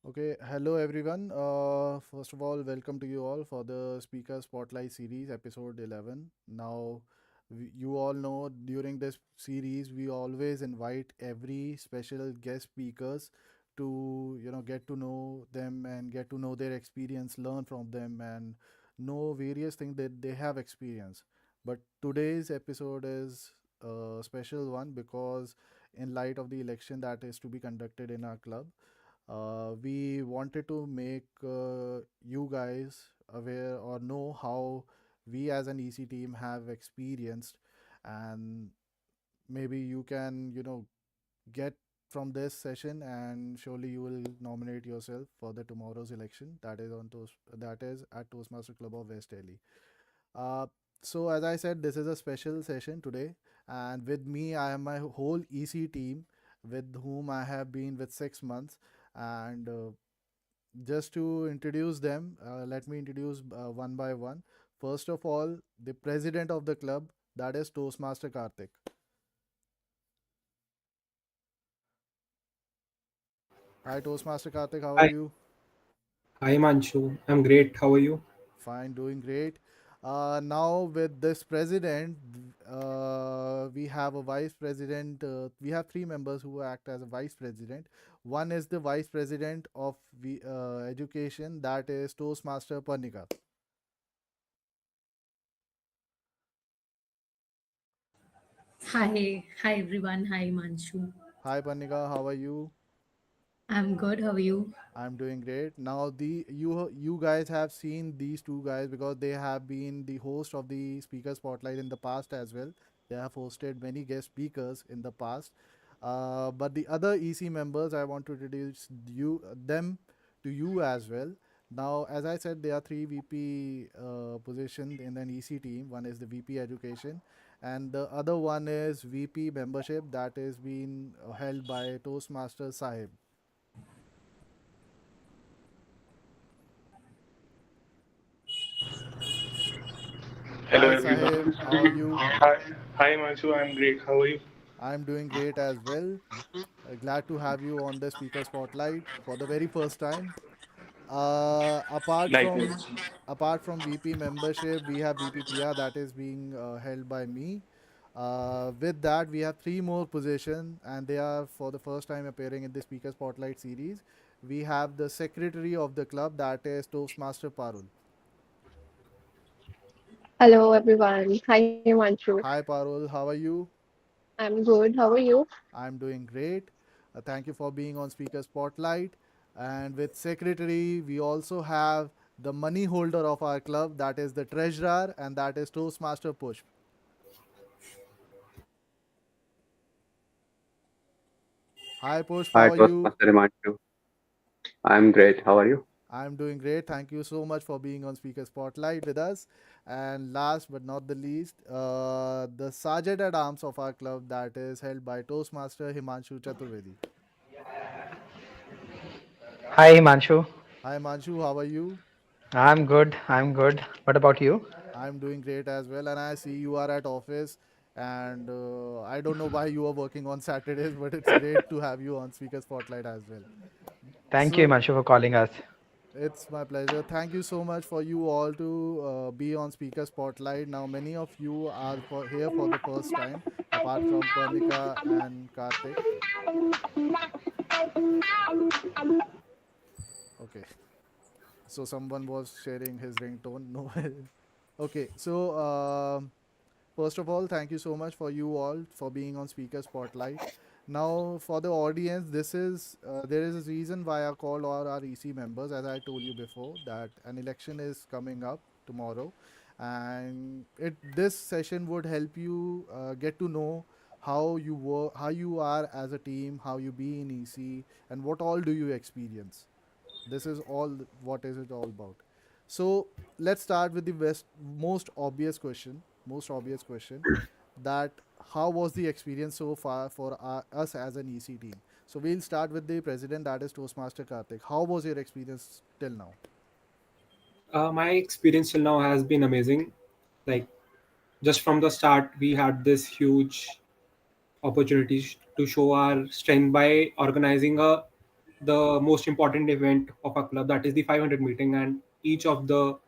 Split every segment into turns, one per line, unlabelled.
Okay, hello everyone. First of all, welcome to you all for the Speaker Spotlight series, episode 11. Now, you all know during this series, we always invite every special guest speakers to, get to know them and get to know their experience, learn from them, and know various things that they have experienced. But today's episode is a special one because, in light of the election that is to be conducted in our club, we wanted to make you guys aware or know how we as an EC team have experienced, and maybe you can, get from this session, and surely you will nominate yourself for the tomorrow's election that is at Toastmaster Club of West Delhi. Uh, so as I said, this is a special session today, and with me, I have my whole EC team with whom I have been with 6 months, and just to introduce them, let me introduce one by one. First of all, the president of the club, that is Toastmaster Kartik. Hi, Toastmaster Kartik, how are
Hi,
you?
hi Himanshu. I'm great. How are you?
Fine, doing great. Now, with this president, we have a vice president. We have three members who act as a vice president. One is the vice president of education, that is Toastmaster Parnika.
Hi everyone. Hi Manshu.
Hi, Parnika, how are you?
I'm good. How are you?
I'm doing great. Now you guys have seen these two guys because they have been the host of the speaker spotlight in the past as well. They have hosted many guest speakers in the past. But the other EC members, I want to introduce them to you as well. Now, as I said, there are three VP positions in an EC team. One is the VP Education, and the other one is VP Membership that is being held by Toastmaster Sahib.
Hello
Hi
everyone.
Sahib, how are you?
Hi Himanshu, I'm great. How are you?
I'm doing great as well. Glad to have you on the speaker spotlight for the very first time. Uh, apart
Likewise.
from apart from VP membership, we have VP Priya that is being held by me. With that, we have three more positions, and they are for the first time appearing in the speaker spotlight series. We have the secretary of the club, that is Toastmaster Parul.
Hello everyone. Hi Himanshu.
Hi Parul, how are you?
I'm good. How are you?
I'm doing great. Thank you for being on Speaker Spotlight. And with Secretary, we also have the money holder of our club, that is the treasurer, and that is Toastmaster Pushp. Hi Pushp,
Hi,
how are you?
Toastmaster Himanshu. I'm great. How are you?
I'm doing great. Thank you so much for being on Speaker Spotlight with us. And last but not the least, the Sergeant at Arms of our club, that is held by Toastmaster Himanshu Chaturvedi.
Hi, Himanshu.
Hi Himanshu, how are you?
I'm good. I'm good. What about you?
I'm doing great as well, and I see you are at office. And I don't know why you are working on Saturdays, but it's great to have you on Speaker Spotlight as well.
Thank you,
So
Himanshu, for calling us.
it's my pleasure. Thank you so much for you all to be on Speaker Spotlight. Now, many of you are here for the first time, apart from Parnika and Kartik. Okay, so someone was sharing his ringtone. No, okay. So first of all, thank you so much for you all for being on Speaker Spotlight. Now, for the audience, there is a reason why I called all our EC members, as I told you before, that an election is coming up tomorrow, and this session would help you get to know how you are as a team, how you be in EC, and what all do you experience. This is all what is it all about. So let's start with the most obvious question. Most obvious question, that how was the experience so far for us as an EC team? So we'll start with the president, that is Toastmaster Kartik. How was your experience till now?
My experience till now has been amazing. Like, just from the start, we had this huge opportunity to show our strength by organizing a the most important event of our club, that is the 500 meeting, and each of the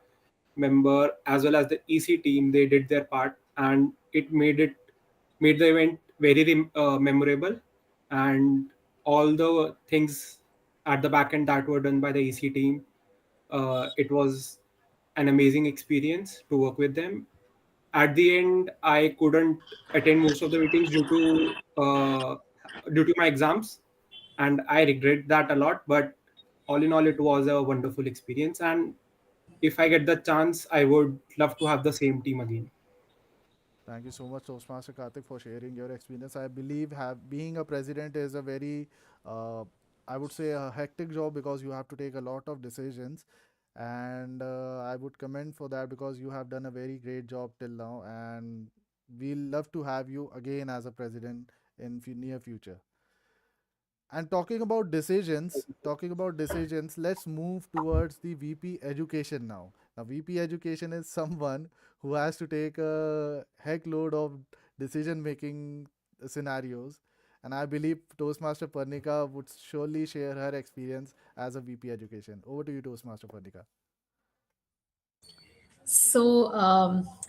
member as well as the EC team, they did their part, and it made the event very memorable. And all the things at the back end that were done by the EC team, it was an amazing experience to work with them. At the end, I couldn't attend most of the meetings due to my exams, and I regret that a lot. But all in all, it was a wonderful experience, and if I get the chance, I would love to have the same team again.
Thank you so much, Toastmaster Kartik, for sharing your experience. I believe being a president is a very, uh, I would say, a hectic job because you have to take a lot of decisions. And I would commend for that because you have done a very great job till now. And we'll love to have you again as a president in near future. And talking about decisions, let's move towards the VP education now. Now, VP education is someone who has to take a heck load of decision making scenarios. And I believe Toastmaster Parnika would surely share her experience as a VP education. Over to you, Toastmaster Parnika.
So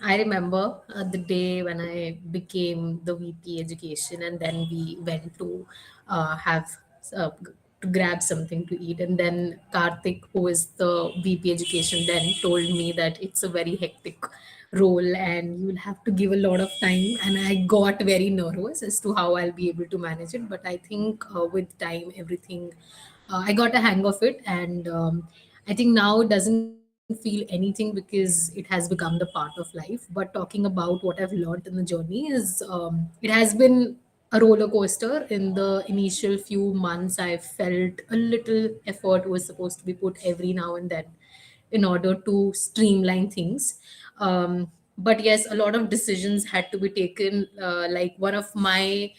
I remember the day when I became the VP education, and then we went to have uh, to grab something to eat, and then Kartik, who is the VP education, then told me that it's a very hectic role and you will have to give a lot of time, and I got very nervous as to how I'll be able to manage it. But I think with time, everything I got a hang of it, and I think now it doesn't feel anything because it has become the part of life. But talking about what I've learned in the journey is it has been a roller coaster. In the initial few months, I felt a little effort was supposed to be put every now and then in order to streamline things. But yes, a lot of decisions had to be taken. Like one of my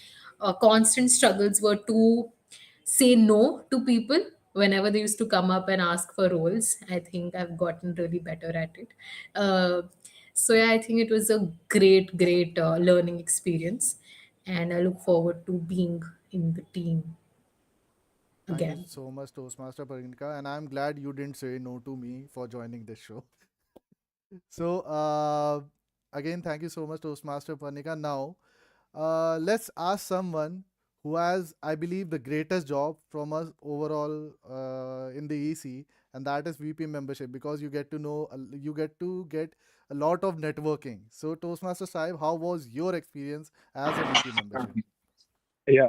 constant struggles were to say no to people whenever they used to come up and ask for roles. I think I've gotten really better at it. Uh, so yeah, I think it was a great learning experience, and I look forward to being in the team
Thank you
again.
so much, Toastmaster Parnika. And I'm glad you didn't say no to me for joining this show. So, again, thank you so much, Toastmaster Parnika. Now, let's ask someone who has, I believe, the greatest job from us overall in the EC, and that is VP membership because you get to know, you get to get a lot of networking. So, Toastmaster Saib, how was your experience as a VP membership?
Yeah.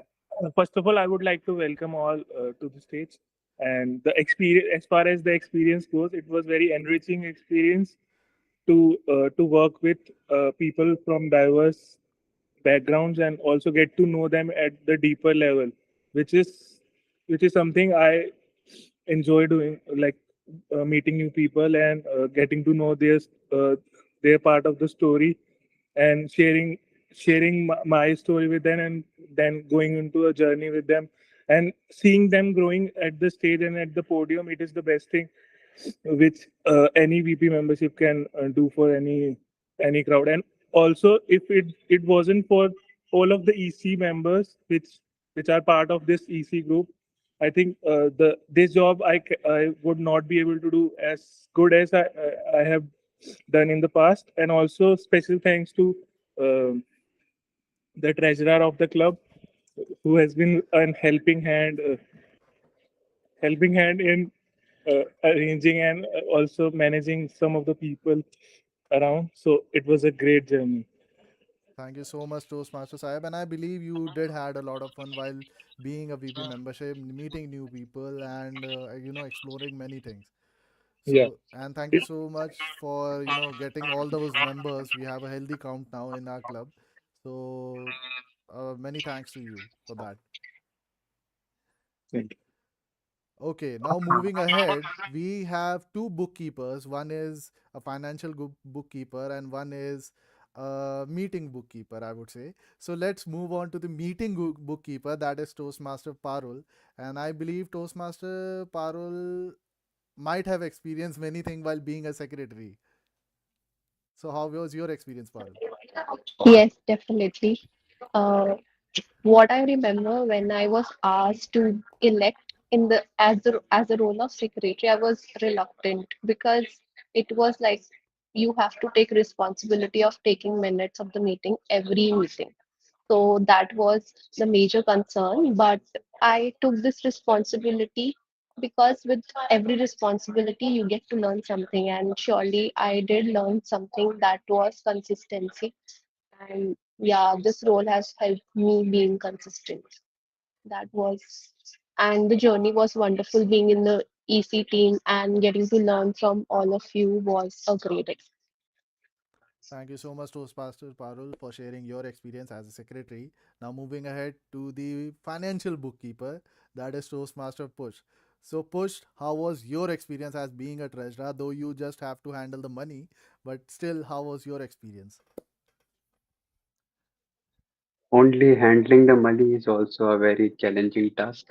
First of all, I would like to welcome all to the stage. And the experience, as far as the experience goes, it was very enriching experience to work with people from diverse backgrounds and also get to know them at the deeper level, which is which is something I enjoy doing, like meeting new people and getting to know their part of the story and sharing my story with them, and then going into a journey with them and seeing them growing at the stage and at the podium. It is the best thing which any VP membership can do for any crowd. And also, if it wasn't for all of the EC members which are part of this EC group, I think the this job I would not be able to do as good as I have done in the past. And also, special thanks to um the treasurer of the club, who has been an helping hand in arranging and also managing some of the people around. So it was a great journey.
Thank you so much, Toastmaster Saib. And I believe you did had a lot of fun while being a VP membership, meeting new people, and exploring many things.
Yeah.
So, and thank you so much for getting all those members. We have a healthy count now in our club. So, many thanks to you for that.
Thank you.
Okay, now moving ahead, we have two bookkeepers. One is a financial bookkeeper, and one is a meeting bookkeeper, I would say. So let's move on to the meeting bookkeeper, that is Toastmaster Parul. And I believe Toastmaster Parul might have experienced many things while being a secretary. So, how was your experience, Parul?
Yes, definitely. Uh, what I remember when I was asked to elect in the as a role of secretary, I was reluctant because it was like you have to take responsibility of taking minutes of the meeting every meeting. So that was the major concern. But I took this responsibility because with every responsibility, you get to learn something. And surely I did learn something, that was consistency. And yeah, this role has helped me being consistent. That was, and the journey was wonderful being in the EC team and getting to learn from all of you was a great experience.
Thank you so much, Toastmaster Parul, for sharing your experience as a secretary. Now, moving ahead to the financial bookkeeper, that is Toastmaster Push. So, Push, how was your experience as being a treasurer? Though you just have to handle the money, but still, how was your experience?
Only handling the money is also a very challenging task.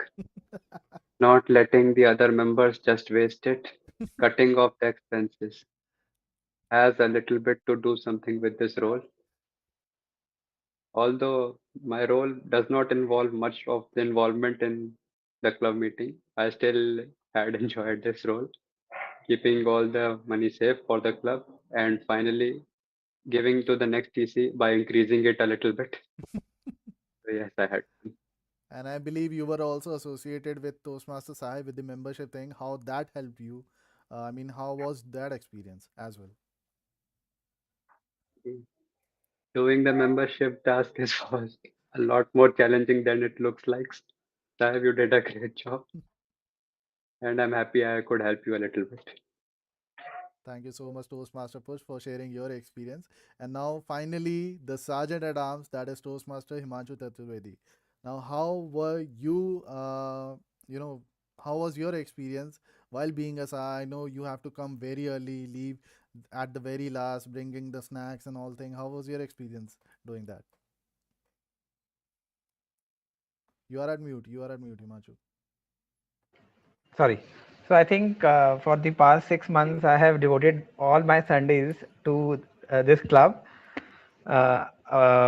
Not letting the other members just waste it, cutting off the expenses has a little bit to do something with this role. Although my role does not involve much of the involvement in the club meeting, I still had enjoyed this role, keeping all the money safe for the club and finally giving to the next TC by increasing it a little bit. So yes, I had fun.
And I believe you were also associated with Toastmaster Sai with the membership thing. How that helped you? I mean, how was that experience as well?
Doing the membership task is was a lot more challenging than it looks like. Saib, you did a great job, and I'm happy I could help you a little bit.
Thank you so much, Toastmaster Push, for sharing your experience. And now, finally, the Sergeant at Arms, that is Toastmaster Himanshu Chaturvedi. Now, how were you, you know, how was your experience while being a SI? I know you have to come very early, leave at the very last, bringing the snacks and all thing. How was your experience doing that? You are at mute. You are at mute, Himanshu.
Sorry. So I think for the past 6 months, I have devoted all my Sundays to this club,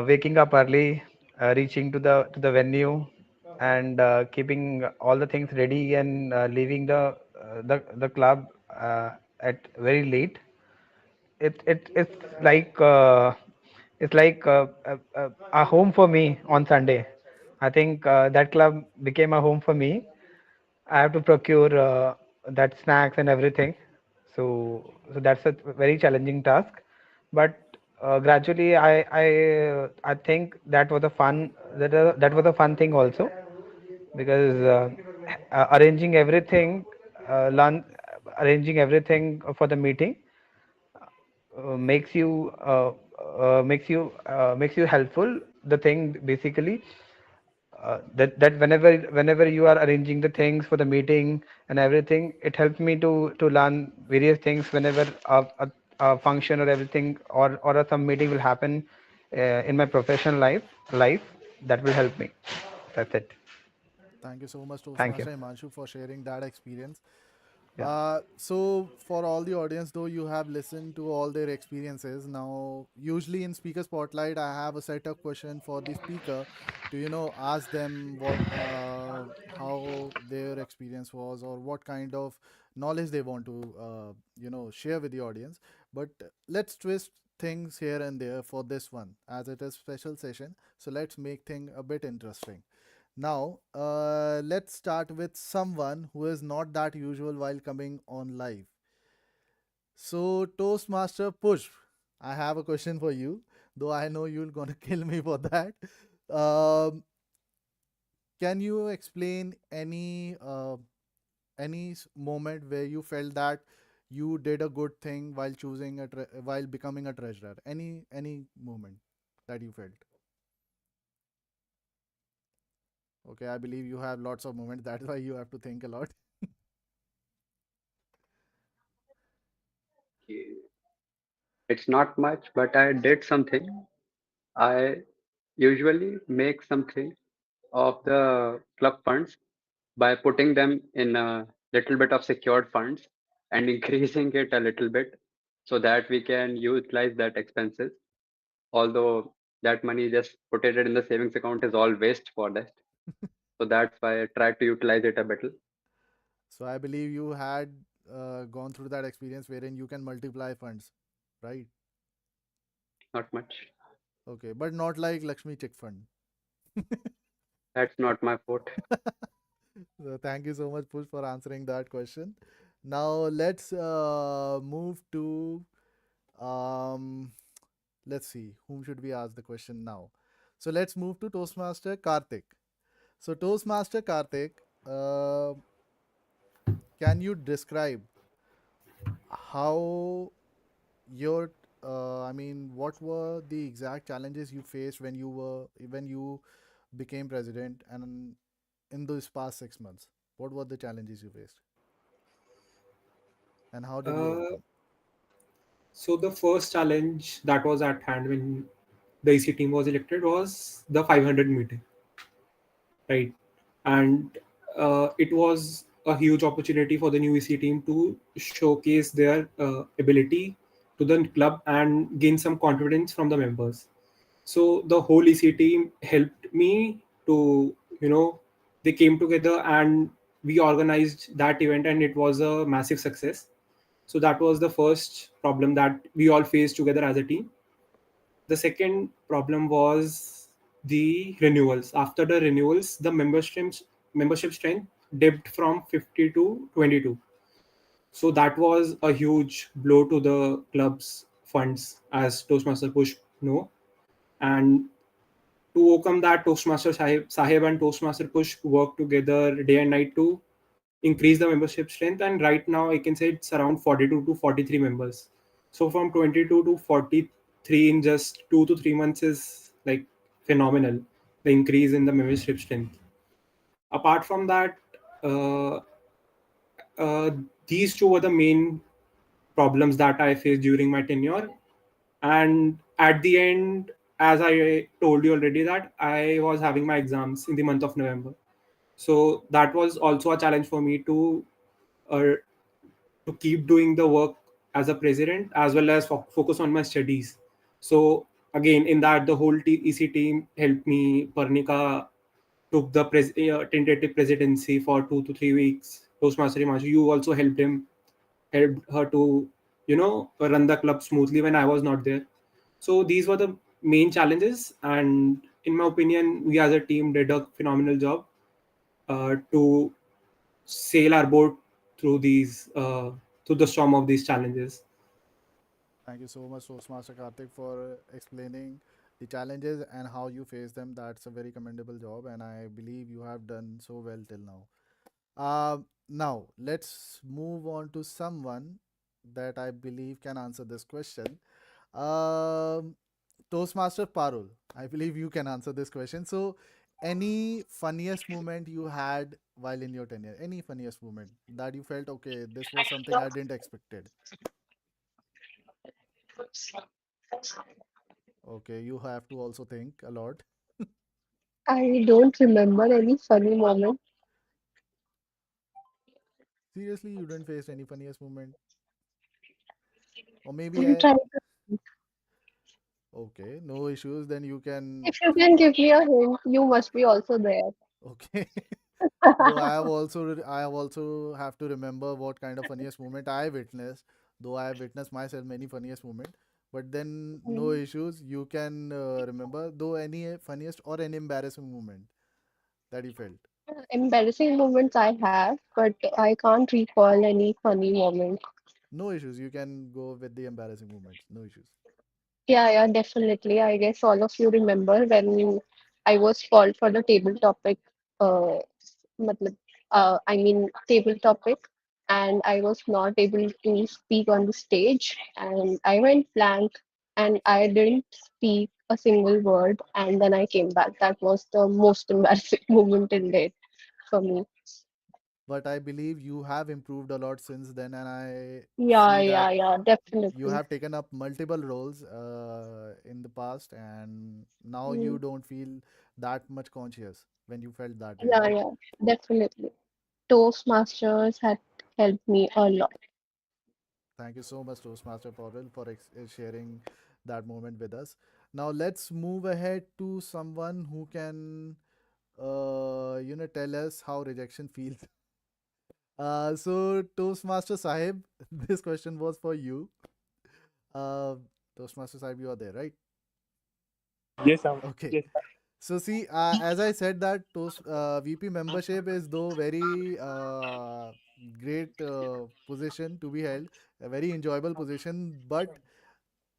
waking up early, reaching to the venue, and keeping all the things ready and leaving the club at very late. It's like a home for me on Sunday. I think that club became a home for me. I have to procure that snacks and everything. So that's a very challenging task. But gradually, I think that was a fun that was a fun thing also, because arranging everything, learn arranging everything for the meeting makes you helpful. The thing basically, that whenever you are arranging the things for the meeting and everything, it helps me to learn various things whenever a function or everything, or some meeting will happen in my professional life. That will help me. That's it.
Thank you so much,
Thank you.
Toastmaster Himanshu, for sharing that experience.
Yeah.
So for all the audience, though you have listened to all their experiences, now usually in Speaker Spotlight, I have a set of question for the speaker to ask them what how their experience was or what kind of knowledge they want to share with the audience. But let's twist things here and there for this one as it is special session. So let's make thing a bit interesting. Now, let's start with someone who is not that usual while coming on live. So, Toastmaster Pushp, I have a question for you, though I know you're gonna kill me for that. Um, can you explain any moment where you felt that you did a good thing while choosing while becoming a treasurer? Any moment that you felt? Okay, I believe you have lots of moments. That's why you have to think a lot.
It's not much, but I did something. I usually make something of the club funds by putting them in a little bit of secured funds and increasing it a little bit so that we can utilize that expenses. Although that money just put it in the savings account is all waste for that. So that's why I try to utilize it a bit.
So I believe you had gone through that experience wherein you can multiply funds, right?
Not much.
Okay, but not like Lakshmi Chick Fund.
That's not my forte.
So thank you so much, Push, for answering that question. Now let's move to um, let's see, whom should we ask the question now? So let's move to Toastmaster Kartik. So Toastmaster Kartik, uh, can you describe how your I mean, what were the exact challenges you faced when you became president, and in those past 6 months, what were the challenges you faced, and how did you
Uh,
overcome?
so the first challenge that was at hand when the EC team was elected was the 500 meeting, right? And it was a huge opportunity for the new EC team to showcase their ability to the club and gain some confidence from the members. So the whole EC team helped me to, they came together and we organized that event, and it was a massive success. So that was the first problem that we all faced together as a team. The second problem was the renewals. After the renewals, the membership strength dipped from 50 to 22. So that was a huge blow to the club's funds, as Toastmaster Push know. And to overcome that, Toastmaster Sahib and Toastmaster Push work together day and night to increase the membership strength. And right now, I can say it's around 42 to 43 members. So from 22 to 43 in just 2 to 3 months is like phenomenal. The increase in the membership strength. Apart from that, uh, uh, these two were the main problems that I faced during my tenure. And at the end, as I told you already, that I was having my exams in the month of November. So that was also a challenge for me uh, to keep doing the work as a president as well as focus on my studies. So again, in that, the whole EC team helped me. Parnika took the tentative presidency for 2 to 3 weeks. Toastmaster Himanshu, you also helped her to run the club smoothly when I was not there. So these were the main challenges, and in my opinion, we as a team did a phenomenal job to sail our boat through through the storm of these challenges.
Thank you so much, Toastmaster Karthik, for explaining the challenges and how you face them. That's a very commendable job, and I believe you have done so well till now. Now let's move on to someone that I believe can answer this question. Um, Toastmaster Parul, I believe you can answer this question. So, any funniest moment you had while in your tenure? Any funniest moment that you felt, okay, this was something I didn't expected. Okay, you have to also think a lot.
I don't remember any funny moment.
Seriously, you didn't face any funniest moment, or maybe
I'm
I.
trying.
Okay, no issues. Then you can.
If you can give me a hint, you must be also there.
Okay. Though I have also have to remember what kind of funniest moment I witnessed. Though I have witnessed myself many funniest moment, but then no
Mm.
issues. You can remember though any funniest or any embarrassing moment that you felt.
Embarrassing moments I have, but I can't recall any funny moment.
No issues. You can go with the embarrassing moments. No issues.
Yeah, yeah, definitely. I guess all of you remember when I was called for the table topic, uh, matlab, I mean table topic, and I was not able to speak on the stage, and I went blank, and I didn't speak a single word, and then I came back. That was the most embarrassing moment in it for me.
But I believe you have improved a lot since then, and I
Yeah,
see that
yeah, yeah,
you
definitely.
have taken up multiple roles in the past, and now
Mm.
you don't feel that much conscious when you felt that way,
Yeah,
right?
yeah, definitely. Toastmasters had helped me a lot.
Thank you so much, Toastmaster Pavel, for sharing that moment with us. Now let's move ahead to someone who can, tell us how rejection feels. So Toastmaster Sahib, this question was for you. Uh, Toastmaster Sahib, you are there, right?
Yes,
Okay.
yes.
So see, as I said that VP membership is though very great position to be held, a very enjoyable position. But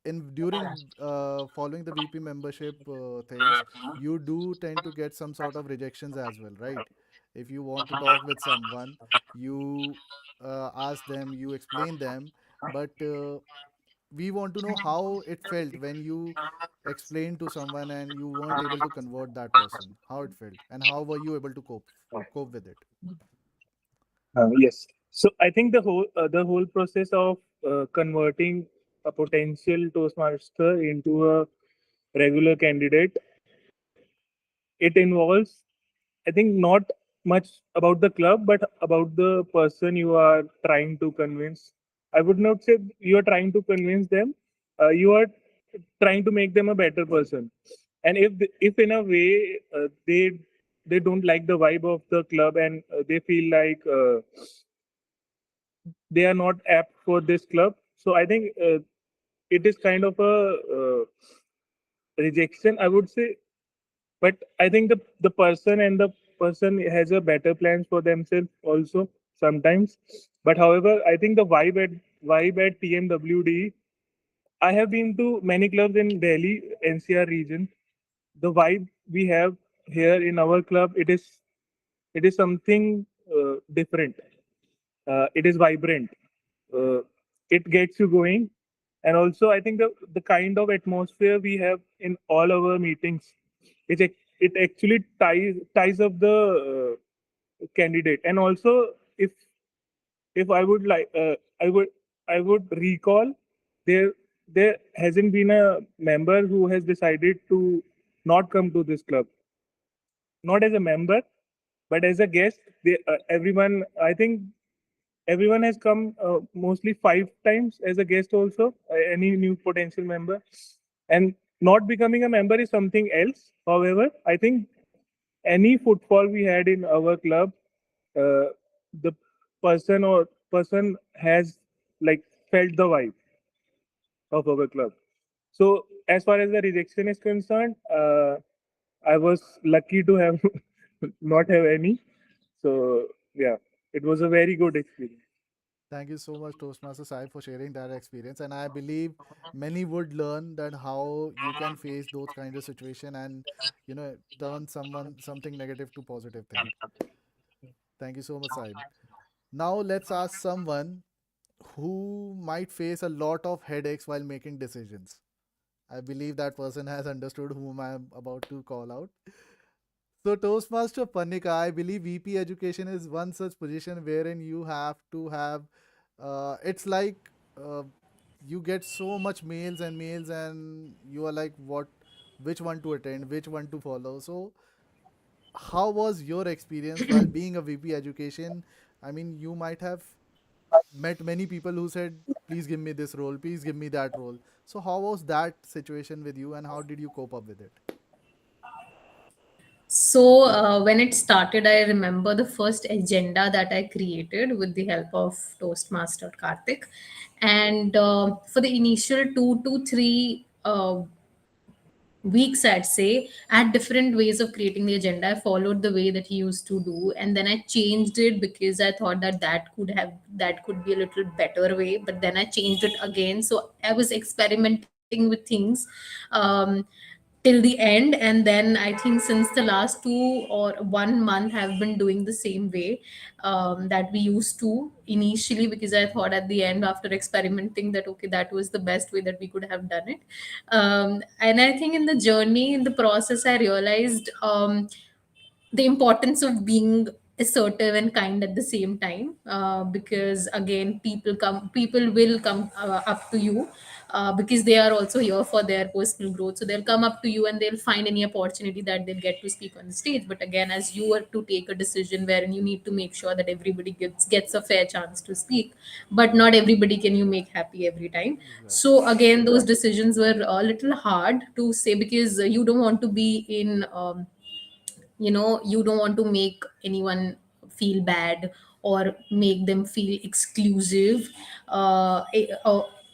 in during following the VP membership things, you do tend to get some sort of rejections as well, right? If you want to talk with someone, you ask them, you explain them, but we want to know how it felt when you explained to someone and you weren't able to convert that person. How it felt and how were you able to cope with it?
Yes. So I think the whole process of converting a potential Toastmaster into a regular candidate, it involves, I think, not much about the club, but about the person you are trying to convince. I would not say you are trying to convince them. You are trying to make them a better person. And if in a way they don't like the vibe of the club, and they feel like they are not apt for this club, so I think it is kind of a rejection, I would say. But I think the person and the person has a better plans for themselves also sometimes. But however, I think the vibe at TMWD, I have been to many clubs in Delhi NCR region. The vibe we have here in our club, it is something different. It is vibrant. uh, it gets you going. And also, I think the kind of atmosphere we have in all our meetings, it actually ties up the candidate. And also, if I would like I would recall, there there hasn't been a member who has decided to not come to this club, not as a member but as a guest. Everyone, I think, everyone has come mostly 5 times as a guest also, any new potential member. And not becoming a member is something else. However, I think any footfall we had in our club, uh, the person has like felt the vibe of our club. So as far as the rejection is concerned, I was lucky to have not have any. So yeah, it was a very good experience.
Thank you so much, Toastmaster Sai, for sharing that experience. And I believe many would learn that how you can face those kind of situation and turn something negative to positive thing. Thank you so much, Saib. Now let's ask someone who might face a lot of headaches while making decisions. I believe that person has understood whom I am about to call out. So, Toastmaster Parnika, I believe VP education is one such position wherein you have to have, it's like you get so much mails and mails, and you are like, which one to attend, which one to follow. So, how was your experience while being a VP education? I mean, you might have met many people who said, please give me this role, please give me that role. So, how was that situation with you, and how did you cope up with it?
So, when it started, I remember the first agenda that I created with the help of Toastmaster Kartik. And for the initial 2 to 3 weeks, I'd say, I had different ways of creating the agenda. I followed the way that he used to do, and then I changed it because I thought that that could be a little better way. But then I changed it again. So I was experimenting with things. Um, till the end, and then I think since the last 2 or 1 month have been doing the same way that we used to initially, because I thought at the end, after experimenting, that okay, that was the best way that we could have done it. And I think in the journey, in the process, I realized the importance of being assertive and kind at the same time, because again, people will come up to you, because they are also here for their personal growth. So they'll come up to you and they'll find any opportunity that they'll get to speak on the stage. But again, as you are to take a decision wherein you need to make sure that everybody gets a fair chance to speak, but not everybody can you make happy every time.
Exactly.
So again, those decisions were a little hard to say, because you don't want to be in you don't want to make anyone feel bad, or make them feel exclusive, or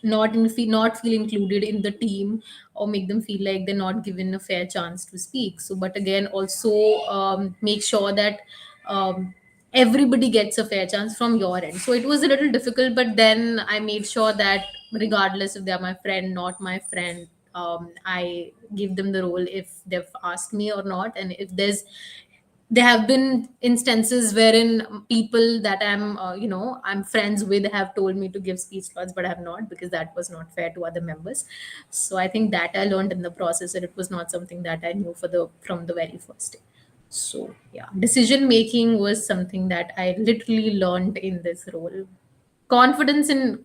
not feel included in the team, or make them feel like they're not given a fair chance to speak. So but again, also make sure that um, everybody gets a fair chance from your end. So it was a little difficult, but then I made sure that regardless if they're my friend, not my friend, I give them the role if they've asked me or not. And if there have been instances wherein people that I'm friends with have told me to give speech slots, but I have not, because that was not fair to other members. So I think that I learned in the process, and it was not something that I knew from the very first day. So yeah, decision making was something that I literally learned in this role. Confidence in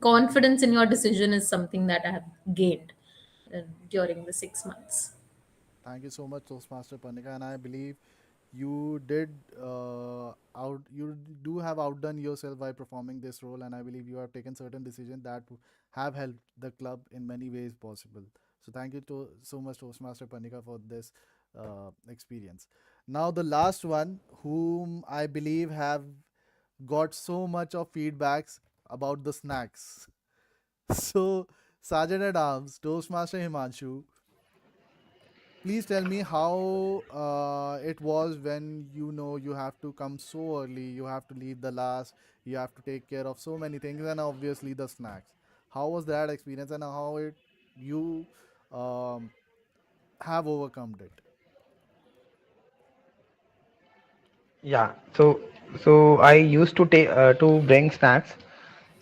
your decision is something that I have gained during the 6 months.
Thank you so much, Toastmaster Parnika, and I believe you did you do have outdone yourself by performing this role, and I believe you have taken certain decisions that have helped the club in many ways possible. So thank you to so much, Toastmaster Parnika, for this experience. Now the last one, whom I believe have got so much of feedbacks about the snacks. So Sergeant at Arms, Toastmaster Himanshu, please tell me how it was when you know you have to come so early, you have to leave the last, you have to take care of so many things, and obviously the snacks. How was that experience, and how it you um, have overcome it?
Yeah. So I used to take to bring snacks.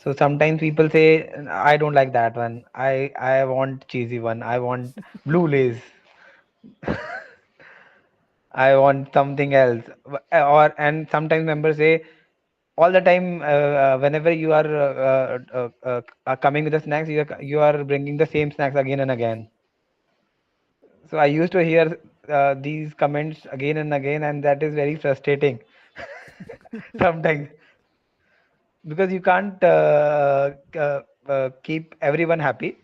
So sometimes people say I don't like that one. I want cheesy one. I want blue lays. I want something else. Or and sometimes members say all the time whenever you are coming with the snacks, you are bringing the same snacks again and again. So I used to hear these comments again and again, and that is very frustrating sometimes because you can't keep everyone happy.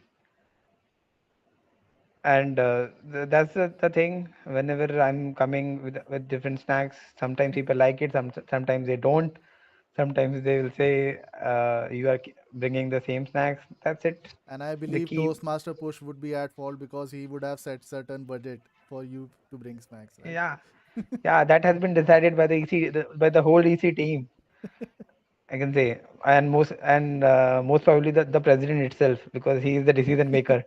And that's the thing. Whenever I'm coming with different snacks, sometimes people like it, sometimes they don't. Sometimes they will say you are bringing the same snacks. That's it.
And I
The
believe
key.
Toastmaster Push would be at fault because he would have set certain budget for you to bring snacks, right?
Yeah, yeah, that has been decided by the by the whole EC team, I can say, and most probably the president itself, because he is the decision maker.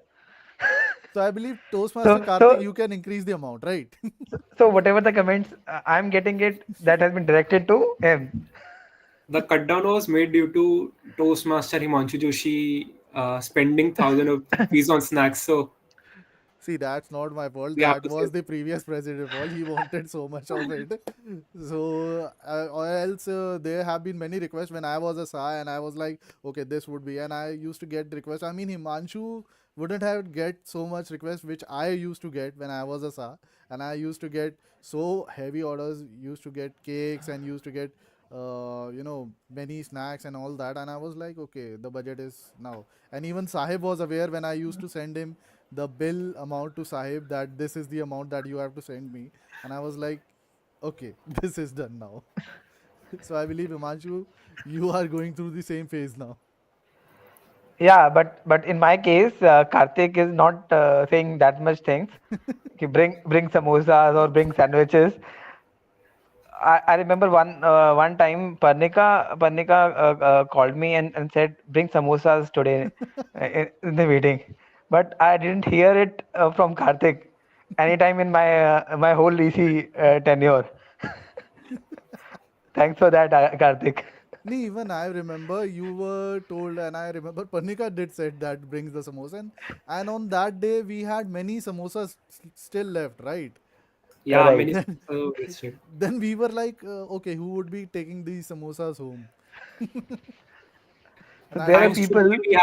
So I believe Toastmaster
So
Kartik,
so
you can increase the amount, right?
so whatever the comments I'm getting it, that has been directed to him.
The cut down was made due to Toastmaster Himanshu Joshi spending thousands of rupees on snacks. So
See, that's not my fault.
we have
That
to say
was the previous president fault. He wanted so much of it. So, or else there have been many requests when I was a SA, and I was like, okay, this would be. And I used to get requests. I mean, Himanshu wouldn't have get so much requests which I used to get when I was a SA, and I used to get so heavy orders. Used to get cakes and used to get many snacks and all that. And I was like, okay, the budget is now. And even Sahib was aware when I used to send him the bill amount to Sahib that this is the amount that you have to send me. And I was like, okay, this is done now. So I believe, Himanshu, you are going through the same phase now.
Yeah, but in my case, Karthik is not saying that much things. He bring samosas or bring sandwiches. I remember one time Parnika called me and said bring samosas today in the meeting, but I didn't hear it from Karthik anytime in my whole EC tenure. Thanks for that, Karthik.
Nee, even I remember you were told, and I remember Parnika did said that brings the samosa, and on that day we had many samosas still left, right?
yeah,
Right.
many
Then,
wasted.
then we were like, okay, who would be taking these samosas home?
So
And I
there are
Thanks
used
to
to.
people.
me,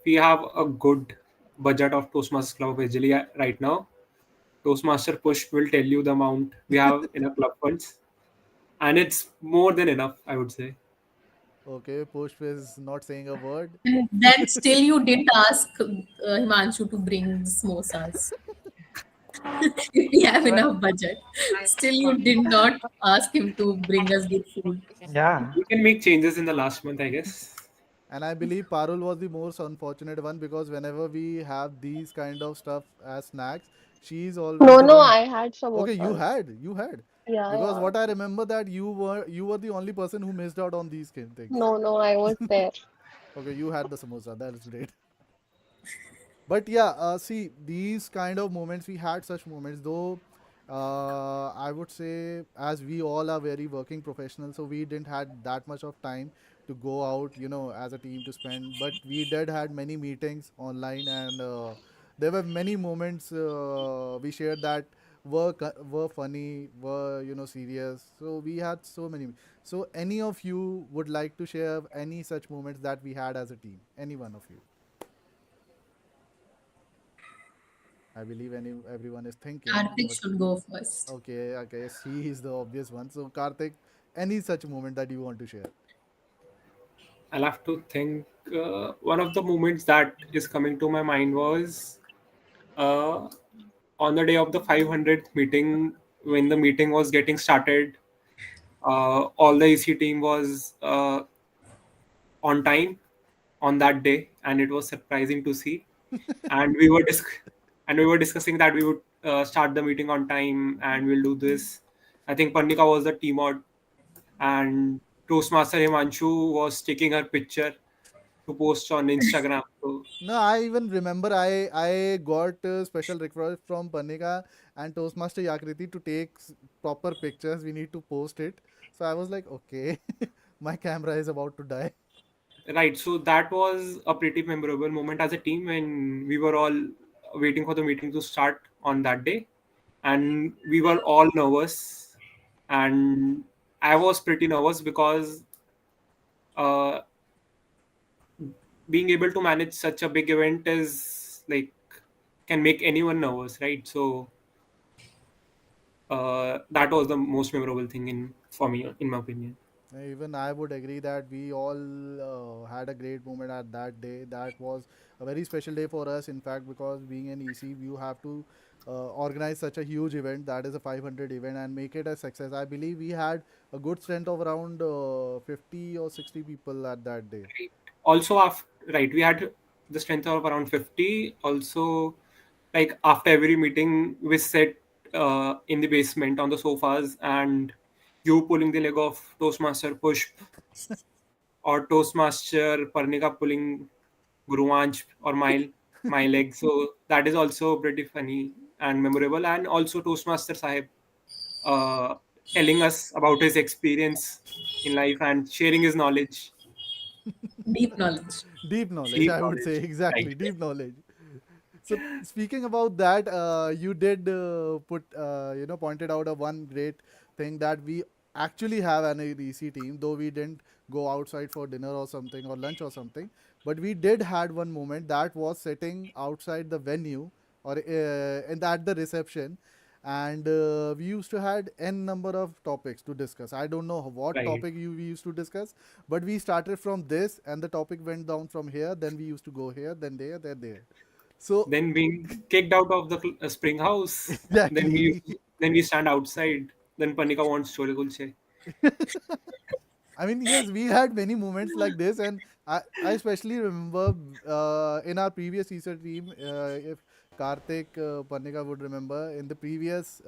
we have a good budget of Toastmasters Club officially right now. Toastmaster Push will tell you the amount we have in our club funds, and it's more than enough, I would say.
Okay, Pushp is not saying a word.
And then still you didn't ask Himanshu to bring the samosas. If we have
Well,
enough budget, still you did not ask him to bring us good food.
yeah.
We can make changes in the last month, I guess.
And I believe Parul was the most unfortunate one because whenever we have these kind of stuff as snacks, she's always
No,
the
no,
one.
I had
Okay,
samosas.
you had,
Yeah,
because
yeah.
what I remember that you were the only person who missed out on these things.
No, no, I was there.
Okay, you had the samosa. That is great. But yeah, see, these kind of moments, we had such moments, though. I would say, as we all are very working professionals, so we didn't had that much of time to go out, as a team to spend. But we did had many meetings online, and there were many moments we shared that were funny, were serious. So we had so many. So any of you would like to share any such moments that we had as a team? Any one of you? I believe everyone is thinking,
Kartik
but
should go first.
okay, okay, he is the obvious one. So Karthik, any such moment that you want to share?
I'll have to think. One of the moments that is coming to my mind was uh, on the day of the 500th meeting, when the meeting was getting started. All the EC team was on time on that day, and it was surprising to see. And we were discussing that we would start the meeting on time, and we'll do this. I think Parnika was the team out, and Toastmaster Himanshu was taking her picture to post on Instagram. So
No, I even remember I got a special request from Parnika and Toastmaster Yakriti to take proper pictures. We need to post it. So I was like, okay, my camera is about to die.
right, so that was a pretty memorable moment as a team when we were all waiting for the meeting to start on that day, and we were all nervous, and I was pretty nervous because uh, being able to manage such a big event is like can make anyone nervous, right? So that was the most memorable thing in for me, in my opinion.
Even I would agree that we all had a great moment at that day. That was a very special day for us, in fact, because being an EC, you have to organize such a huge event, that is a 500 event, and make it a success. I believe we had a good strength of around 50 or 60 people at that day.
Right. Also, after right, we had the strength of around 50. Also, like after every meeting, we sat in the basement on the sofas, and you pulling the leg of Toastmaster Pushp or Toastmaster Parnika pulling Guruvanch or my leg. So that is also pretty funny and memorable. And also Toastmaster Sahib uh, telling us about his experience in life and sharing his knowledge,
Deep knowledge.
Deep knowledge,
deep
I would say,
knowledge. Right.
exactly, deep knowledge. So speaking about that, you did pointed out a one great thing that we actually have an EC team, though we didn't go outside for dinner or something or lunch or something, but we did had one moment that was sitting outside the venue or at the reception, and we used to had n number of topics to discuss. I don't know what
Right.
topic we used to discuss, but we started from this, and the topic went down from here. Then we used to go here, then there, then there. So
Then being kicked out of the spring house.
exactly.
Then we stand outside. Then Panika wants chole kulche.
I mean, yes, we had many moments like this, and I especially remember in our previous ESA team, if Kartik Parnika would remember, in the previous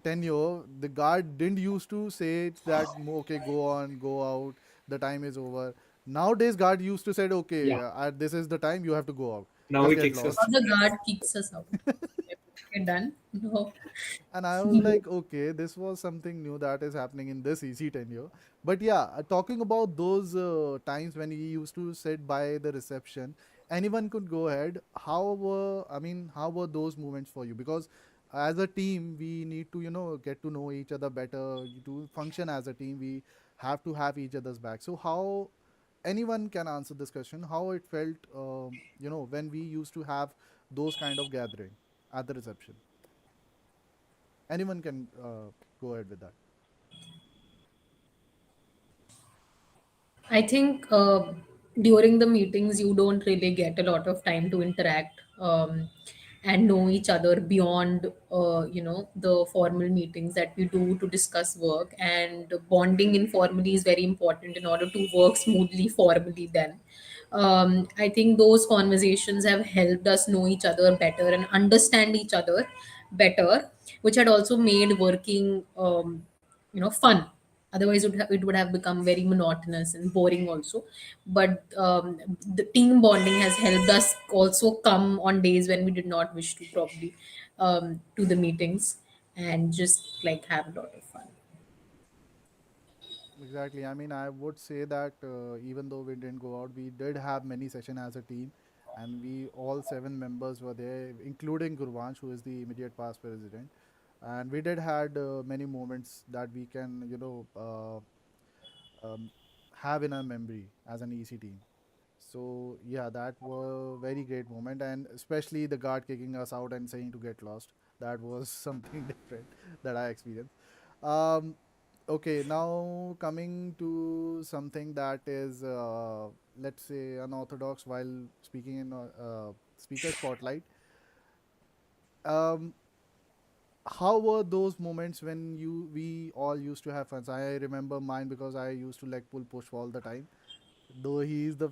tenure, the guard didn't used to say that, okay, go on, go out, the time is over. Nowadays, guard used to say, okay,
Yeah.
this is the time, you have to go out,
Now
else
he
get
kicks us.
Or
lost.
the guard kicks us out. Okay, done. No.
And I was like, okay, this was something new that is happening in this EC tenure. But yeah, talking about those times when we used to sit by the reception, anyone could go ahead. How were those moments for you? Because as a team, we need to, get to know each other better. To function as a team, we have to have each other's back. So how anyone can answer this question? How it felt, when we used to have those kind of gathering at the reception? Anyone can go ahead with that.
I think during the meetings, you don't really get a lot of time to interact. and know each other beyond the formal meetings that we do to discuss work. And bonding informally is very important in order to work smoothly formally. Then I think those conversations have helped us know each other better and understand each other better, which had also made working fun. Otherwise it would have become very monotonous and boring also. But the team bonding has helped us also come on days when we did not wish to, probably to the meetings, and just like have a lot of fun.
Exactly. I mean, I would say that even though we didn't go out, we did have many sessions as a team, and we all 7 members were there, including Gurvansh, who is the immediate past president. And we did had many moments that we can, have in our memory as an EC team. So yeah, that were very great moment, and especially the guard kicking us out and saying to get lost. That was something different that I experienced. Um, okay, now coming to something that is, let's say, unorthodox while speaking in speaker spotlight. Um, how were those moments when we all used to have fun? I remember mine because I used to like pull push all the time, though he is the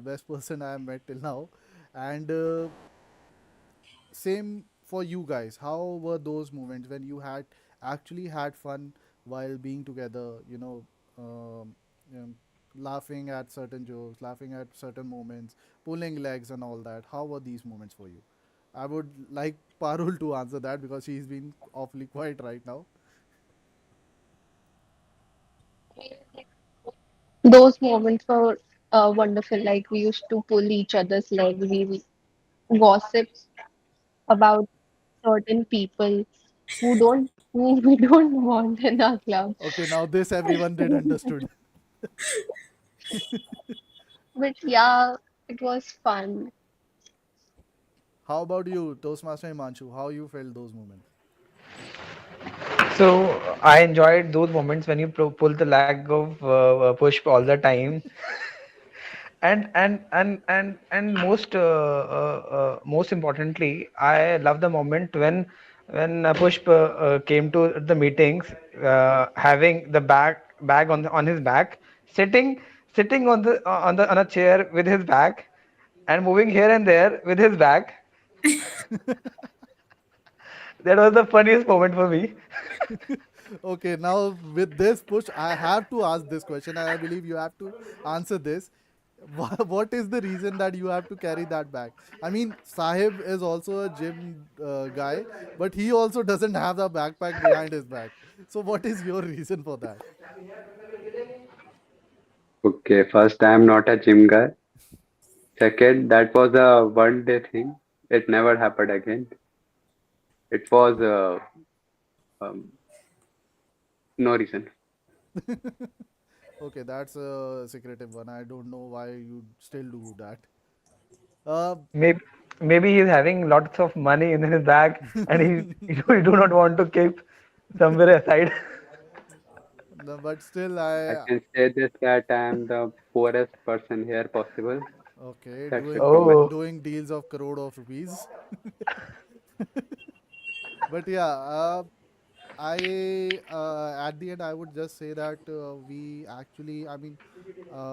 best person I have met till now. And same for you guys. How were those moments when you had actually had fun while being together? Laughing at certain jokes, laughing at certain moments, pulling legs, and all that. How were these moments for you? I would like Parul to answer that because she's been awfully quiet right now.
Those moments were wonderful. Like we used to pull each other's leg, we gossip about certain people who we don't want in our club.
Okay, now this everyone did understood.
But yeah, it was fun.
How about you, Toastmaster Himanshu? How you felt those moments?
So I enjoyed those moments when you pull the leg of Pushp all the time, and most importantly, I love the moment when Pushp came to the meetings, having the bag on his back, sitting sitting on a chair with his back, and moving here and there with his back. That was the funniest moment for me.
Okay, now with this push, I have to ask this question, and I believe you have to answer this. What is the reason that you have to carry that bag? I mean, Sahib is also a gym guy, but he also doesn't have a backpack behind his back. So, what is your reason for that?
Okay, first, I am not a gym guy. Second, that was a 1 day thing. It never happened again. It was um, no reason.
Okay, that's a secretive one. I don't know why you still do that. Uh,
Maybe he's having lots of money in his bag, and he do not want to keep somewhere aside.
no, but still,
I
I
can say this that I am the poorest person here possible.
okay
That's it
doing
from my.
Oh,
doing deals of crore of rupees. But yeah, I at the end I would just say that we actually, I mean,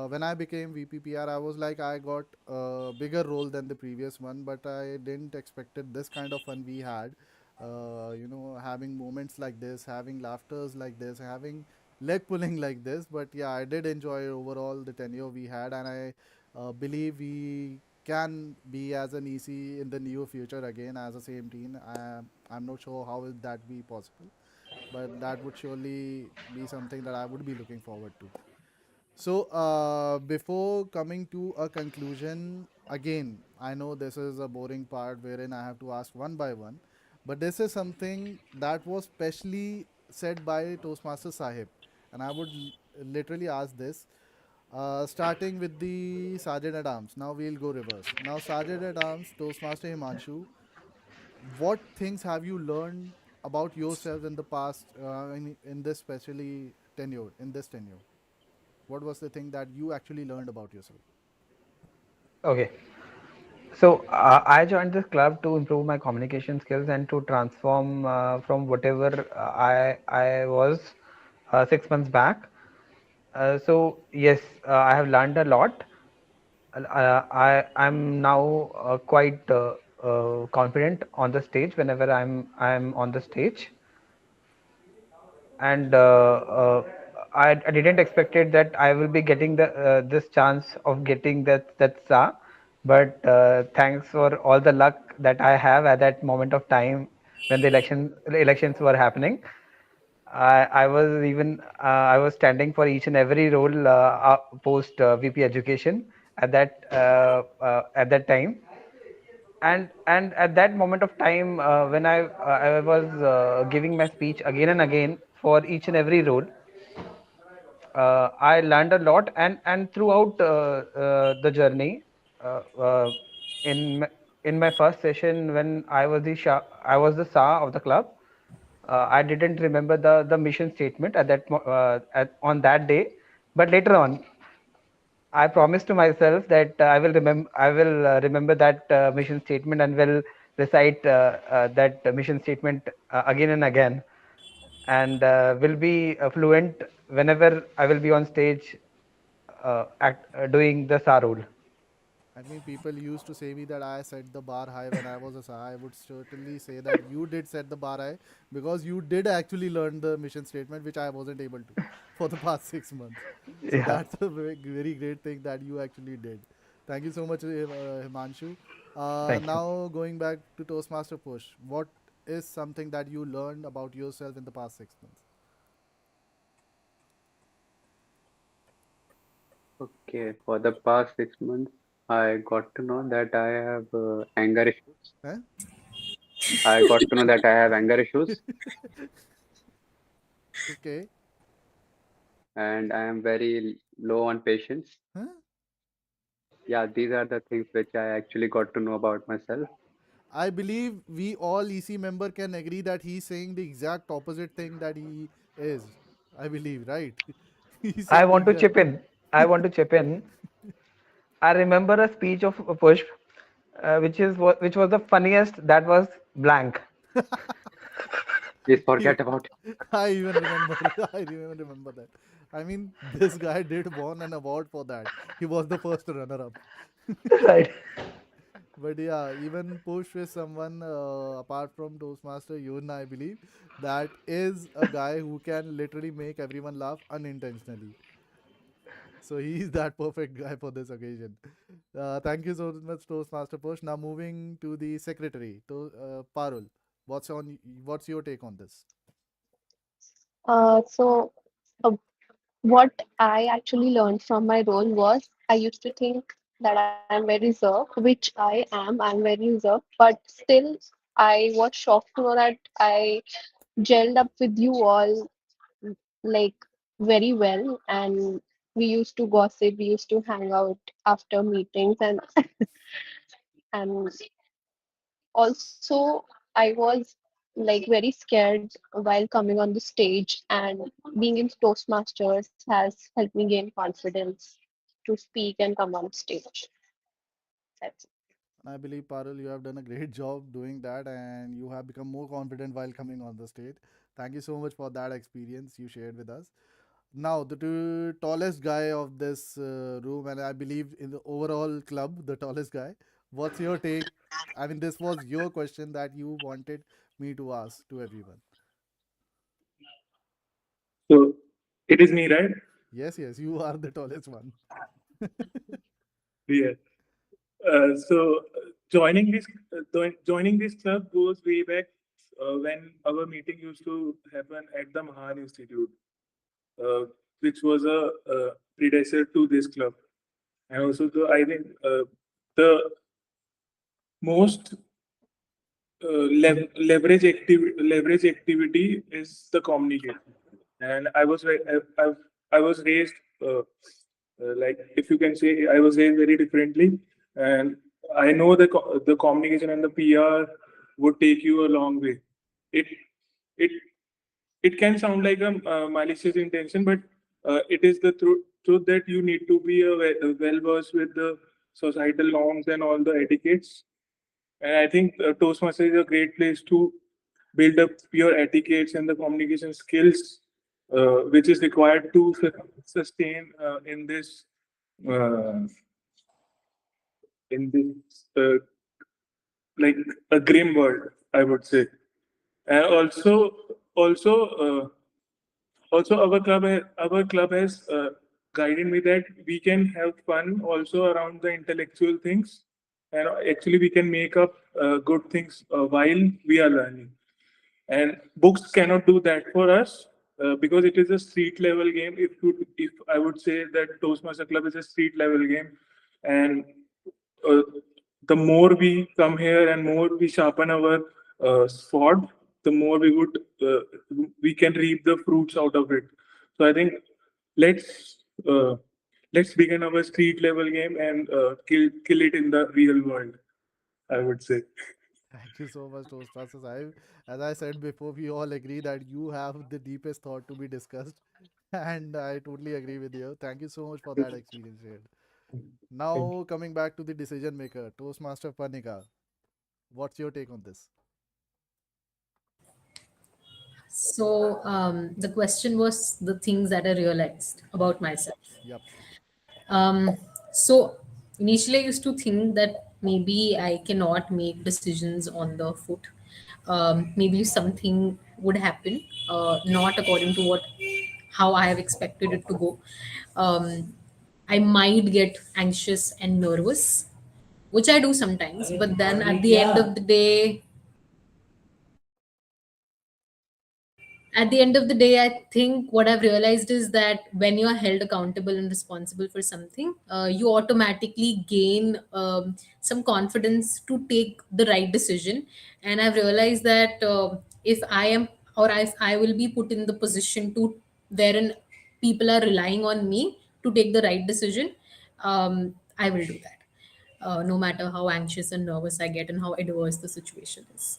when I became VPPR, I was like I got a bigger role than the previous one, but I didn't expected this kind of fun we had. Having moments like this, having laughters like this, having leg pulling like this. But yeah, I did enjoy overall the tenure we had, and I believe we can be as an EC in the near future again as a same team. I'm not sure how will that be possible, but that would surely be something that I would be looking forward to. So, before coming to a conclusion, again, I know this is a boring part wherein I have to ask one by one, but this is something that was specially said by Toastmaster Sahib, and I would literally ask this. Starting with the Sergeant at Arms. Now we'll go reverse. Now, Sergeant at Arms, Toastmaster Himanshu, what things have you learned about yourself in the past, in this specially tenure, in this tenure? What was the thing that you actually learned about yourself?
okay. So I joined this club to improve my communication skills and to transform from whatever I was 6 months back. So yes, I have learned a lot. I'm now quite confident on the stage whenever I'm on the stage, and I didn't expected that I will be getting the this chance of getting that SA, but thanks for all the luck that I have at that moment of time when the elections were happening. I was even I was standing for each and every role post VP education at that time, and at that moment of time when I was giving my speech again and again for each and every role, I learned a lot, and throughout the journey, uh, uh, in my, in my first session when I was the SA of the club. I didn't remember the mission statement on that day, but later on, I promised to myself that I will remember that mission statement and will recite that mission statement again and again, and will be fluent whenever I will be on stage doing the SA role.
I mean, people used to say me that I set the bar high when I was a SAR. I would certainly say that you did set the bar high because you did actually learn the mission statement, which I wasn't able to for the past 6 months. So
Yeah,
that's a very, very great thing that you actually did. Thank you so much, Himanshu.
thank you.
Now going back to Toastmaster Push, what is something that you learned about yourself in the past 6 months?
Okay, for the past 6 months, I got to know that I have anger issues.
Huh?
I got to know that I have anger issues,
Okay.
and I am very low on patience.
Huh?
Yeah, these are the things which I actually got to know about myself.
I believe we all EC member can agree that he's saying the exact opposite thing that he is. I believe, right? He's
I
saying the
want to
exact.
chip in. I want to chip in. I remember a speech of Pushp, which was the funniest. That was blank.
Please
He-
forget about it.
I even remember. I even remember that. I mean, this guy did won an award for that. He was the first runner-up.
Right.
But yeah, even Push is someone apart from Toastmaster Yun, I believe, that is a guy who can literally make everyone laugh unintentionally. So he's that perfect guy for this occasion. Thank you so much, Toastmaster Push. Now moving to the secretary, to Parul. What's your take on this?
So, uh, what I actually learned from my role was I used to think that I'm very reserved, which I am. I'm very reserved, but still, I was shocked to know that I gelled up with you all like very well, and we used to gossip, we used to hang out after meetings, and also I was like very scared while coming on the stage, and being in Toastmasters has helped me gain confidence to speak and come on stage. That's it.
I believe, Parul, you have done a great job doing that and you have become more confident while coming on the stage. Thank you so much for that experience you shared with us. Now, the tallest guy of this room, and I believe in the overall club, the tallest guy. What's your take? I mean, this was your question that you wanted me to ask to everyone.
So it is me, right?
Yes, yes, you are the tallest one.
Yeah. Joining this club goes way back when our meeting used to happen at the Mahan Institute, uh, which was a predecessor to this club, and also I think the most leverage activity is the communication, and I was raised like, if you can say, I was raised very differently, and I know the communication and the PR would take you a long way. It it it can sound like a malicious intention, but it is the truth that you need to be well versed with the societal norms and all the etiquettes. And I think Toastmasters is a great place to build up your etiquettes and the communication skills which is required to sustain uh, in this like a grim world, I would say. And also our club has guided me that we can have fun also around the intellectual things, and actually we can make up good things while we are learning. And books cannot do that for us because it is a street level game. If I would say that Toastmaster Club is a street level game, and uh, the more we come here and more we sharpen our sword, the more uh, we can reap the fruits out of it. So I think let's uh, let's begin our street level game and kill it in the real world, I would say.
Thank you so much, Toastmasters. As I said before, we all agree that you have the deepest thought to be discussed, and I totally agree with you. Thank you so much for that experience shared.
Thank you.
Now, coming back to the decision maker, Toastmaster Parnika, what's your take on this?
So the question was the things that I realized about myself.
Yep.
Um, so initially, I used to think that maybe I cannot make decisions on the foot. Maybe something would happen, not according to what how I have expected it to go. Um, I might get anxious and nervous, which I do sometimes. But then at the end of the day, I think what I've realized is that when you are held accountable and responsible for something, you automatically gain some confidence to take the right decision. And I've realized that if I am, or if I will be put in the position to wherein people are relying on me to take the right decision, I will do that, no matter how anxious and nervous I get and how adverse the situation is.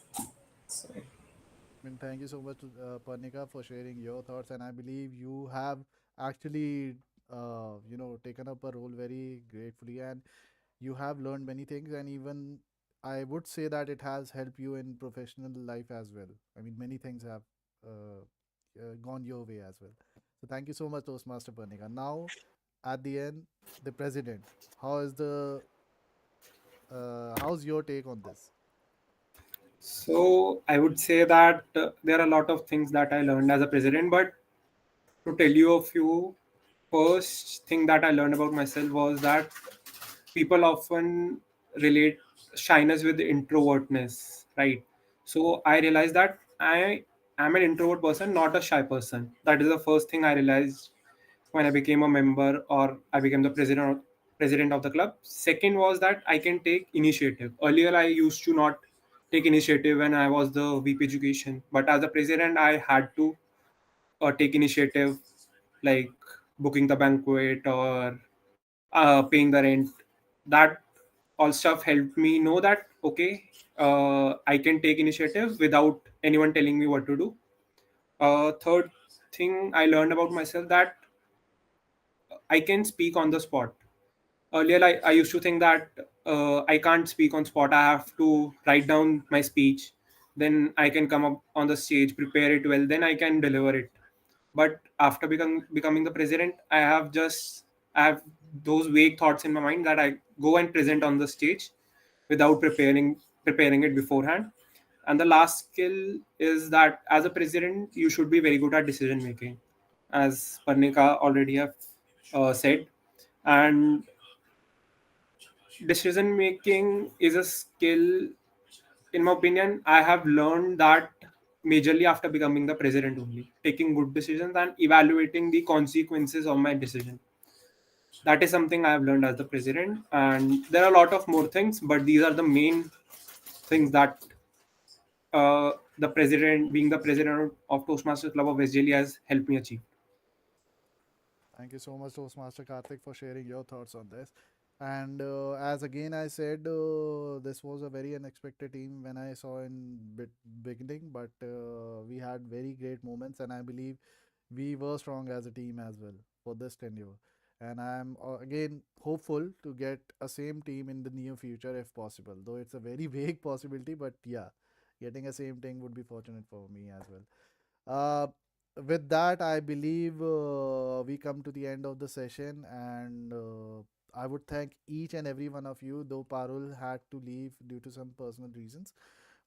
So
I mean, thank you so much, Parnika, for sharing your thoughts. And I believe you have actually, taken up a role very gratefully, and you have learned many things. And even I would say that it has helped you in professional life as well. I mean, many things have gone your way as well. So thank you so much, Toastmaster Parnika. Now, at the end, the president. How is the how's your take on this?
So I would say that there are a lot of things that I learned as a president, but to tell you a few, first thing that I learned about myself was that people often relate shyness with introvertness, right? So I realized that I am an introvert person, not a shy person. That is the first thing I realized when I became a member or I became the president of the club. Second was that I can take initiative. Earlier, I used to not take initiative when I was the VP education, but as a president, I had to take initiative, like booking the banquet or paying the rent. That all stuff helped me know that okay, I can take initiative without anyone telling me what to do. Third thing I learned about myself that I can speak on the spot. Earlier, I used to think that I can't speak on spot. I have to write down my speech, then I can come up on the stage, prepare it well, then I can deliver it. But after becoming the president, I have those vague thoughts in my mind that I go and present on the stage without preparing it beforehand. And the last skill is that as a president, you should be very good at decision making, as Parnika already have said. And decision making is a skill, in my opinion. I have learned that majorly after becoming the president only, taking good decisions and evaluating the consequences of my decision. That is something I have learned as the president, and there are a lot of more things, but these are the main things that the president, being the president of Toastmasters Club of SJL, has helped me achieve.
Thank you so much, Toastmaster Kartik, for sharing your thoughts on this. And as again I said, this was a very unexpected team when I saw in beginning, but we had very great moments, and I believe we were strong as a team as well for this tenure. and I'm again hopeful to get a same team in the near future if possible. Though it's a very vague possibility, but yeah, getting a same thing would be fortunate for me as well. Uh, with that, I believe we come to the end of the session, and I would thank each and every one of you. Though Parul had to leave due to some personal reasons,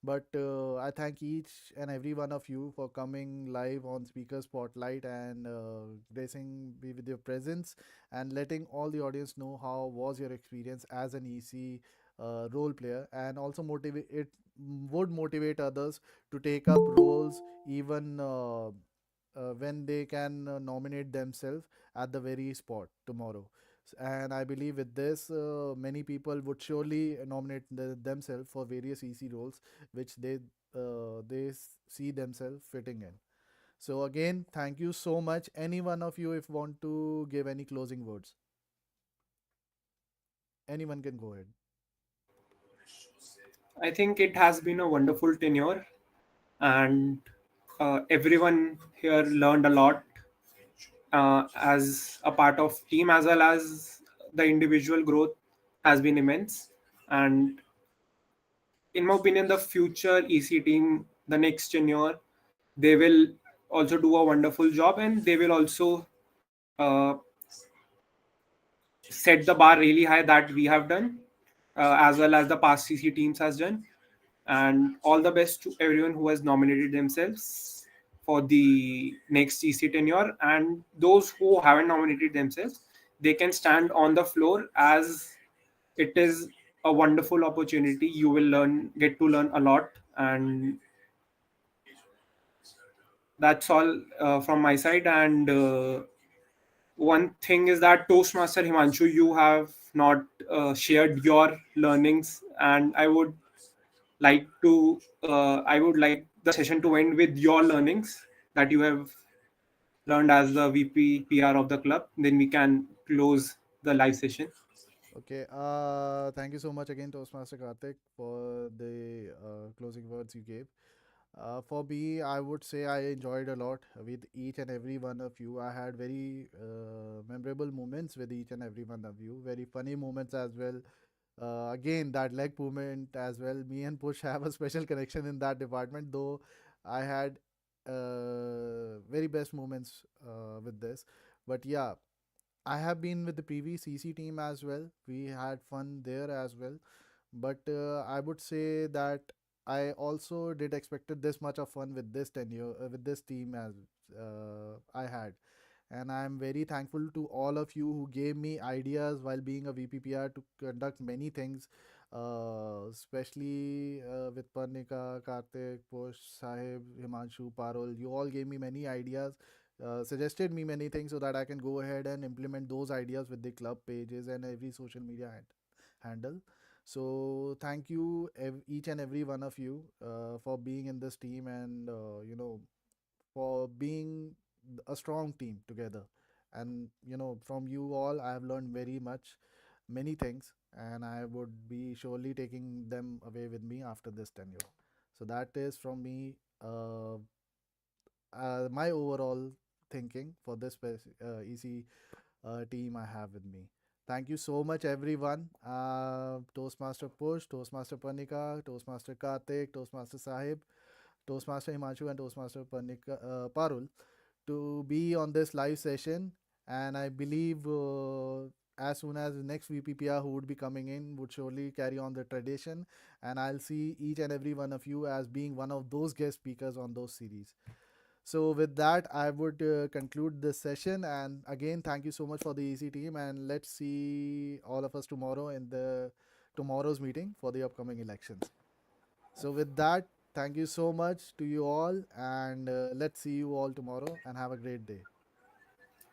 but I thank each and every one of you for coming live on Speaker Spotlight and gracing me with your presence and letting all the audience know how was your experience as an EC role player, and also motivate it would motivate others to take up roles even when they can nominate themselves at the very spot tomorrow. And I believe with this, many people would surely nominate themselves for various EC roles which see themselves fitting in. So again, thank you so much. Any one of you, if want to give any closing words, anyone can go ahead.
I think it has been a wonderful tenure, and everyone here learned a lot as a part of team, as well as the individual growth has been immense. And in my opinion, the future EC team, the next tenure, they will also do a wonderful job, and they will also uh, set the bar really high that we have done, as well as the past CC teams has done. And all the best to everyone who has nominated themselves for the next EC tenure, and those who haven't nominated themselves, they can stand on the floor, as it is a wonderful opportunity. You will get to learn a lot, and that's all from my side. And one thing is that Toastmaster Himanshu, you have not shared your learnings, and I would like the session to end with your learnings that you have learned as the VP PR of the club. Then we can close the live session.
Okay. Thank you so much again, Toastmaster Kartik, for the closing words you gave. For me, I would say I enjoyed a lot with each and every one of you. I had very memorable moments with each and every one of you. Very funny moments as well. Again, that leg movement as well. Me and Push have a special connection in that department, though I had very best moments with this. But yeah, I have been with the previous CC team as well. We had fun there as well. But I would say that I also did expected this much of fun with this tenure with this team as I had, and I'm very thankful to all of you who gave me ideas while being a VPPR to conduct many things, especially with Parnika, Kartik, Push, Sahib, Himanshu, Parul. You all gave me many ideas, suggested me many things so that I can go ahead and implement those ideas with the club pages and every social media handle. So thank you each and every one of you for being in this team, and for being a strong team together. And from you all I have learned very much, many things, and I would be surely taking them away with me after this tenure. So that is from me, my overall thinking for this easy team I have with me. Thank you so much, everyone. Toastmaster Push, Toastmaster Panika, Toastmaster Kartik, Toastmaster Sahib, Toastmaster Himanshu, and Toastmaster Parul to be on this live session. And I believe as soon as the next VPPR who would be coming in would surely carry on the tradition. And I'll see each and every one of you as being one of those guest speakers on those series. So with that, I would conclude this session. And again, thank you so much for the EC team. And let's see all of us tomorrow in the tomorrow's meeting for the upcoming elections. So with that, thank you so much to you all, and let's see you all tomorrow. And have a great day.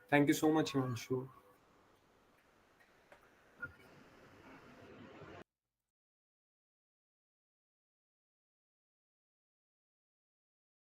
Thank you so much, Himanshu.